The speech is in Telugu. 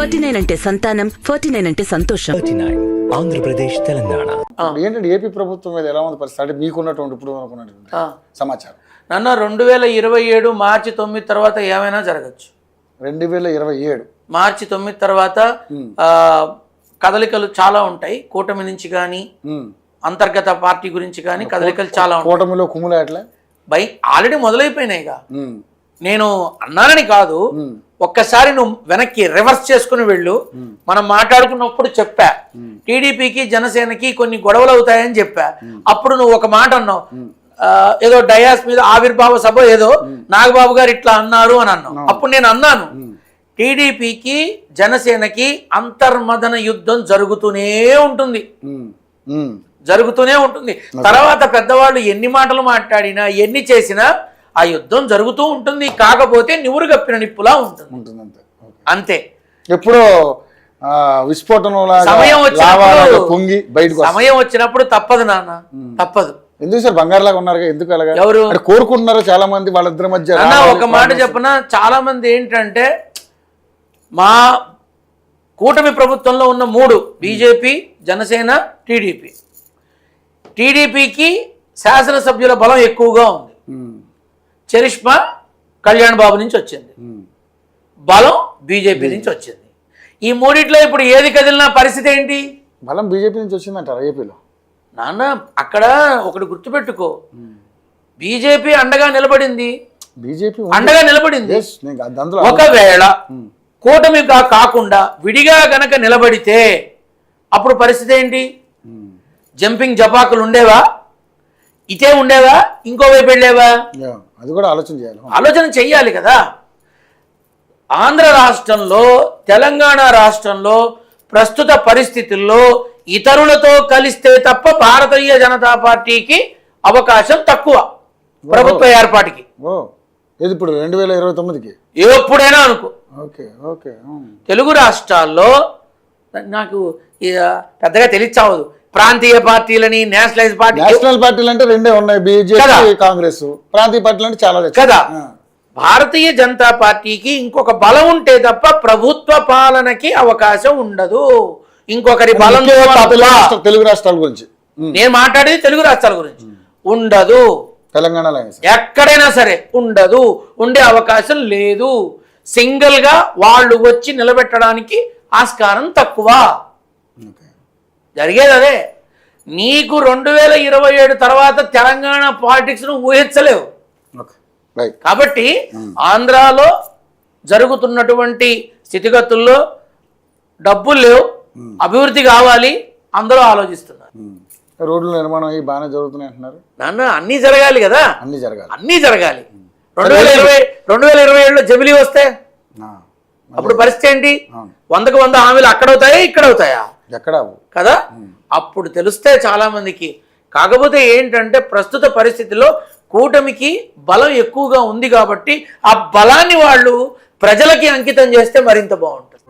39 అంటే సంతానం, 49 అంటే సంతోషం. 39 ఆంధ్రప్రదేశ్ తెలంగాణ. ఏంటంటే ఏపీ ప్రభుత్వం మీద ఎలా ఉంది పరిస్థితి అంటే మీకున్నటువంటి ఇప్పుడు అనుకున్నటువంటి సమాచారం? నన్న 2027 మార్చి 9 తర్వాత ఏమైనా జరగచ్చు. 2027 మార్చి 9 తర్వాత కదలికలు చాలా ఉంటాయి. కూటమి నుంచి కానీ అంతర్గత పార్టీ గురించి కానీ కదలికలు చాలా ఉంటాయి. కూటమిలో కుమ్ములాట్లే ఆల్రెడీ మొదలైపోయినాయిగా. నేను అన్నానని కాదు, ఒక్కసారి నువ్వు వెనక్కి రివర్స్ చేసుకుని వెళ్ళు. మనం మాట్లాడుకున్నప్పుడు చెప్పా టీడీపీకి జనసేనకి కొన్ని గొడవలు అవుతాయని చెప్పా. అప్పుడు నువ్వు ఒక మాట అన్నావు, ఏదో డయాస్ మీద ఆవిర్భావ సభ ఏదో నాగబాబు గారు ఇట్లా అన్నారు అని అన్నావు. అప్పుడు నేను అన్నాను టీడీపీకి జనసేనకి అంతర్మదన యుద్ధం జరుగుతూనే ఉంటుంది. తర్వాత పెద్దవాళ్ళు ఎన్ని మాటలు మాట్లాడినా ఎన్ని చేసినా ఆ యుద్ధం జరుగుతూ ఉంటుంది. కాకపోతే నివురు గప్పిన నిప్పులా ఉంటుంది అంతే. ఎప్పుడో విస్ఫోటనం సమయం వచ్చినప్పుడు తప్పదు నాన్న, తప్పదు. ఎందుకు సార్ బంగారులాగా ఉన్నారు, ఎందుకు అలాగా ఎవరు కోరుకుంటున్నారు? చాలా మంది వాళ్ళిద్దరి మధ్య ఒక మాట చెప్పనా, చాలా మంది ఏంటంటే మా కూటమి ప్రభుత్వంలో ఉన్న 3 బీజేపీ, జనసేన, టీడీపీ. టీడీపీకి శాసనసభ్యుల బలం ఎక్కువగా ఉంది. చరిష్మా కళ్యాణ్ బాబు నుంచి వచ్చింది, బలం బీజేపీ నుంచి వచ్చింది. ఈ మూడిట్లో ఇప్పుడు ఏది కదిలినా పరిస్థితి ఏంటి? బలం బీజేపీ నుంచి వచ్చిందంటారా ఏపీలో? నాన్న అక్కడ ఒకటి గుర్తుపెట్టుకో, బీజేపీ అండగా నిలబడింది, బీజేపీ అండగా నిలబడింది. ఒకవేళ కూటమిగా కాకుండా విడిగా గనక నిలబడితే అప్పుడు పరిస్థితి ఏంటి? జంపింగ్ జపాకులు ఉండేవా? ఇటే ఉండేవా? ఇంకోవైపు వెళ్ళేవా? అది కూడా ఆలోచన చెయ్యాలి కదా. ఆంధ్ర రాష్ట్రంలో, తెలంగాణ రాష్ట్రంలో ప్రస్తుత పరిస్థితుల్లో ఇతరులతో కలిస్తే తప్ప భారతీయ జనతా పార్టీకి అవకాశం తక్కువ ప్రభుత్వ ఏర్పాటుకి. ఇప్పుడు 2029కి ఎప్పుడైనా అనుకో. తెలుగు రాష్ట్రాల్లో నాకు పెద్దగా తెలియచావదు. ప్రాంతీయ పార్టీలని, నేషనల్ పార్టీలు అంటే రెండే ఉన్నాయి, బీజేపీ, కాంగ్రెస్. ప్రాంతీయ పార్టీలు అంటే చాలా కదా. భారతీయ జనతా పార్టీకి ఇంకొక బలం ఉంటే తప్ప ప్రభుత్వ పాలనకి అవకాశం ఉండదు. ఇంకొకరి బలం తెలుగు రాష్ట్రాల గురించి నేను మాట్లాడేది తెలుగు రాష్ట్రాల గురించి ఉండదు. తెలంగాణలో ఎక్కడైనా సరే ఉండదు, ఉండే అవకాశం లేదు. సింగిల్ గా వాళ్ళు వచ్చి నిలబెట్టడానికి ఆస్కారం తక్కువ. జరిగేది అదే. నీకు 2027 తర్వాత తెలంగాణ పాలిటిక్స్ ను ఊహించలేవు. కాబట్టి ఆంధ్రాలో జరుగుతున్నటువంటి స్థితిగతుల్లో డబ్బులు లేవు, అభివృద్ధి కావాలి, అందరూ ఆలోచిస్తున్నారు. రోడ్ల నిర్మాణం బాగానే జరుగుతున్నాయి అంటున్నారు నాన్న. అన్నీ జరగాలి కదా, అన్నీ జరగాలి. 2027లో జమిలీ వస్తే అప్పుడు పరిస్థితి ఏంటి? 100కు 100 హామీలు అక్కడవుతాయా, ఇక్కడవుతాయా? కదా. అప్పుడు తెలుస్తే చాలా మందికి. కాకపోతే ఏంటంటే ప్రస్తుత పరిస్థితిలో కూటమికి బలం ఎక్కువగా ఉంది కాబట్టి ఆ బలాన్ని వాళ్ళు ప్రజలకి అంకితం చేస్తే మరింత బాగుంటుంది.